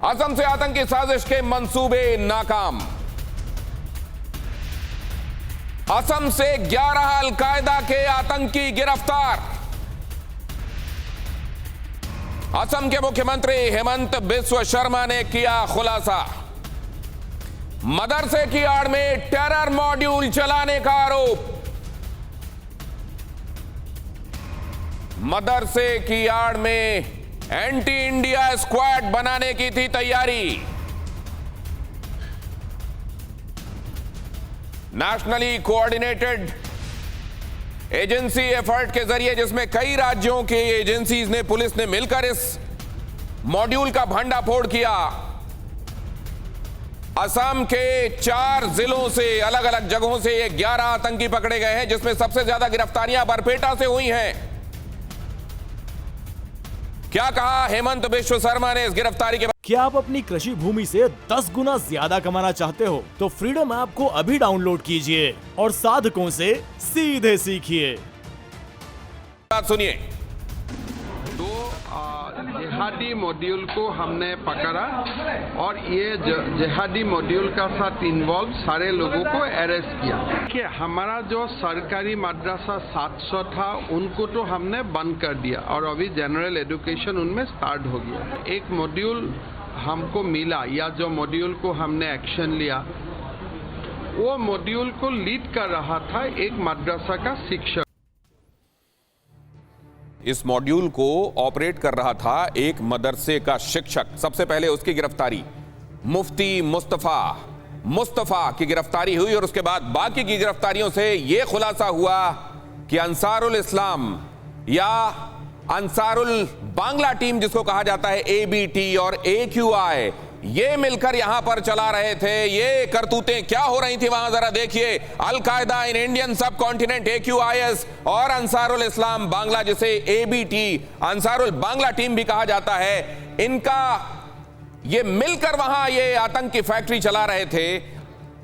असम से आतंकी साजिश के मंसूबे नाकाम। असम से 11 अलकायदा के आतंकी गिरफ्तार। असम के मुख्यमंत्री हेमंत बिस्व शर्मा ने किया खुलासा। मदरसे की आड़ में टेरर मॉड्यूल चलाने का आरोप। मदरसे की आड़ में एंटी इंडिया स्क्वाड बनाने की थी तैयारी। नेशनली कोऑर्डिनेटेड एजेंसी एफर्ट के जरिए, जिसमें कई राज्यों के एजेंसीज ने, पुलिस ने मिलकर इस मॉड्यूल का भंडाफोड़ किया। असम के 4 जिलों से, अलग अलग जगहों से ये 11 आतंकी पकड़े गए हैं, जिसमें सबसे ज्यादा गिरफ्तारियां बरपेटा से हुई हैं। क्या कहा हेमंत बिस्व शर्मा ने इस गिरफ्तारी के बाद? क्या आप अपनी कृषि भूमि से 10 गुना ज्यादा कमाना चाहते हो तो फ्रीडम ऐप को अभी डाउनलोड कीजिए और साधकों से सीधे सीखिए। बात सुनिए। तो जिहादी मॉड्यूल को हमने पकड़ा और ये जिहादी मॉड्यूल का साथ इन्वॉल्व सारे लोगों को अरेस्ट किया। कि हमारा जो सरकारी मदरसा 700 था उनको तो हमने बंद कर दिया और अभी जनरल एजुकेशन उनमें स्टार्ट हो गया। एक मॉड्यूल हमको मिला, या जो मॉड्यूल को हमने एक्शन लिया, वो मॉड्यूल को लीड कर रहा था एक मदरसा का शिक्षक। इस मॉड्यूल को ऑपरेट कर रहा था एक मदरसे का शिक्षक। सबसे पहले उसकी गिरफ्तारी, मुफ्ती मुस्तफा की गिरफ्तारी हुई और उसके बाद बाकी की गिरफ्तारियों से यह खुलासा हुआ कि अंसारुल इस्लाम या अंसारुल बांग्ला टीम, जिसको कहा जाता है एबीटी और AQI, ये मिलकर यहां पर चला रहे थे। ये करतूतें क्या हो रही थी वहां, जरा देखिए। अल-कायदा इन इंडियन सब कॉन्टिनेंट AQIS और अंसारुल इस्लाम बांग्ला, जिसे ABT अंसारुल बांग्ला टीम भी कहा जाता है, इनका ये मिलकर वहां ये आतंक की फैक्ट्री चला रहे थे।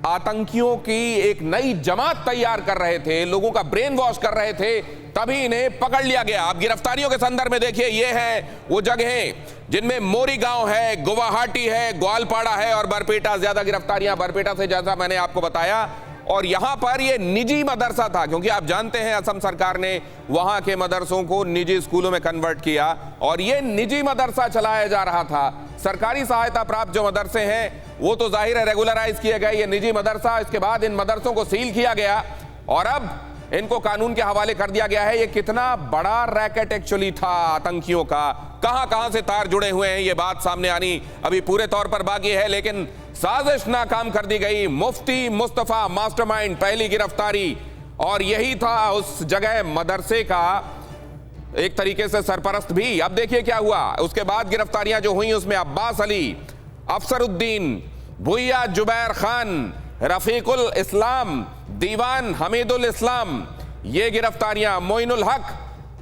आतंकियों की एक नई जमात तैयार कर रहे थे, लोगों का ब्रेन वॉश कर रहे थे, तभी इन्हें पकड़ लिया गया। अब गिरफ्तारियों के संदर्भ में देखिए, ये है वो जगहें जिनमें मोरीगांव है, गुवाहाटी है, ग्वालपाड़ा है और बरपेटा। ज्यादा गिरफ्तारियां बरपेटा से, जैसा मैंने आपको बताया। और यहां पर ये निजी मदरसा था, क्योंकि आप जानते हैं असम सरकार ने वहां के मदरसों को निजी स्कूलों में कन्वर्ट किया और ये निजी मदरसा चलाया जा रहा था। सरकारी सहायता प्राप्त जो मदरसे हैं वो तो जाहिर है रेगुलराइज किए गए, ये निजी मदरसा, इसके बाद इन मदरसों को सील किया गया और अब इनको कानून के हवाले कर दिया गया है। ये कितना बड़ा रैकेट एक्चुअली था आतंकियों का, कहां से तार जुड़े हुए हैं, ये बात सामने आनी अभी पूरे तौर पर बाकी है, लेकिन साजिश नाकाम कर दी गई। मुफ्ती मुस्तफा मास्टरमाइंड, पहली गिरफ्तारी, और यही था उस जगह मदरसे का एक तरीके से सरपरस्त भी। अब देखिए क्या हुआ उसके बाद गिरफ्तारियां जो हुई, उसमें अब्बास अली, अफसरुद्दीन, भुइया जुबैर खान, रफीकुल इस्लाम, दीवान हमीदुल इस्लाम, ये गिरफ्तारियां, मोइनुल हक,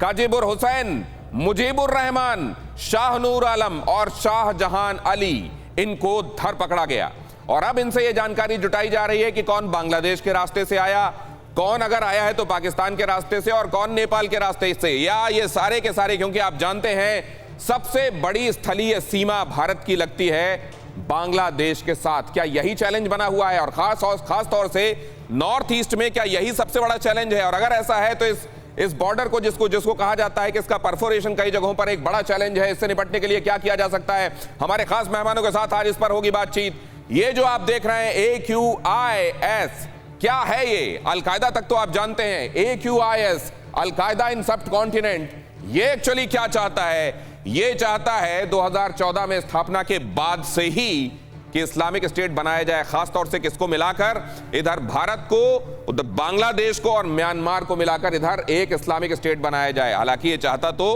काजिबुर हुसैन, मुजीबुर रहमान, शाहनूर आलम और शाहजहान अली, इनको धर पकड़ा गया। और अब इनसे यह जानकारी जुटाई जा रही है कि कौन बांग्लादेश के रास्ते से आया, कौन अगर आया है तो पाकिस्तान के रास्ते से, और कौन नेपाल के रास्ते से, या ये सारे के सारे। क्योंकि आप जानते हैं सबसे बड़ी स्थलीय सीमा भारत की लगती है बांग्लादेश के साथ। क्या यही चैलेंज बना हुआ है, और खास तौर से नॉर्थ ईस्ट में क्या यही सबसे बड़ा चैलेंज है? और अगर ऐसा है तो इस बॉर्डर को, जिसको कहा जाता है कि इसका परफोरेशन कई जगहों पर एक बड़ा चैलेंज है, इससे निपटने के लिए क्या किया जा सकता है? हमारे खास मेहमानों के साथ आज इस पर होगी बातचीत। ये जो आप देख रहे हैं AQIS, क्या है ये? अलकायदा तक तो आप जानते हैं। AQIS, अलकायदा इन सब कॉन्टिनेंट, ये एक्चुअली क्या चाहता है? ये चाहता है 2014 में स्थापना के बाद से ही कि इस्लामिक स्टेट बनाया जाए, खासतौर से किसको मिलाकर? इधर भारत को, उधर बांग्लादेश को और म्यांमार को मिलाकर इधर एक इस्लामिक स्टेट बनाया जाए। हालांकि ये चाहता तो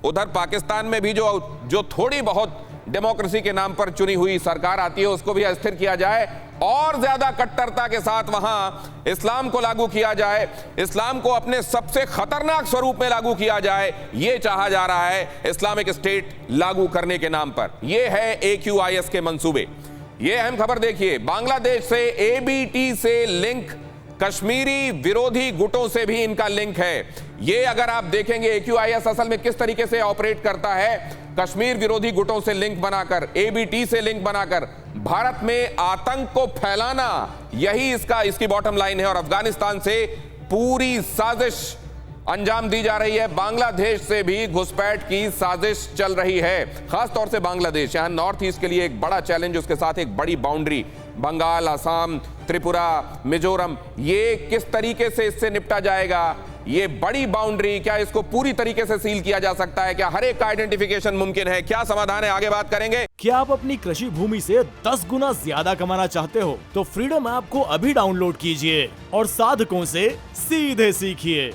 उधर पाकिस्तान में भी जो थोड़ी बहुत डेमोक्रेसी के नाम पर चुनी हुई सरकार आती है उसको भी अस्थिर किया जाए और ज्यादा कट्टरता के साथ वहां इस्लाम को लागू किया जाए, इस्लाम को अपने सबसे खतरनाक स्वरूप में लागू किया जाए, यह चाहा जा रहा है इस्लामिक स्टेट लागू करने के नाम पर। यह है AQIS के मंसूबे। यह अहम खबर देखिए, बांग्लादेश से ABT से लिंक, कश्मीरी विरोधी गुटों से भी इनका लिंक है। ये अगर आप देखेंगे AQIS असल में किस तरीके से ऑपरेट करता है, कश्मीर विरोधी गुटों से लिंक बनाकर, एबीटी से लिंक बनाकर भारत में आतंक को फैलाना, यही इसकी बॉटम लाइन है। और अफगानिस्तान से पूरी साजिश अंजाम दी जा रही है। बांग्लादेश से भी घुसपैठ की साजिश चल रही है, खासतौर से बांग्लादेश। यहां नॉर्थ ईस्ट के लिए एक बड़ा चैलेंज, उसके साथ एक बड़ी बाउंड्री, बंगाल, असम, त्रिपुरा, मिजोरम। ये किस तरीके से इससे निपटा जाएगा? ये बड़ी बाउंड्री, क्या इसको पूरी तरीके से सील किया जा सकता है? क्या हर एक का आइडेंटिफिकेशन मुमकिन है? क्या समाधान है? आगे बात करेंगे। क्या आप अपनी कृषि भूमि से 10 गुना ज्यादा कमाना चाहते हो तो फ्रीडम ऐप को अभी डाउनलोड कीजिए और साधकों से सीधे सीखिए।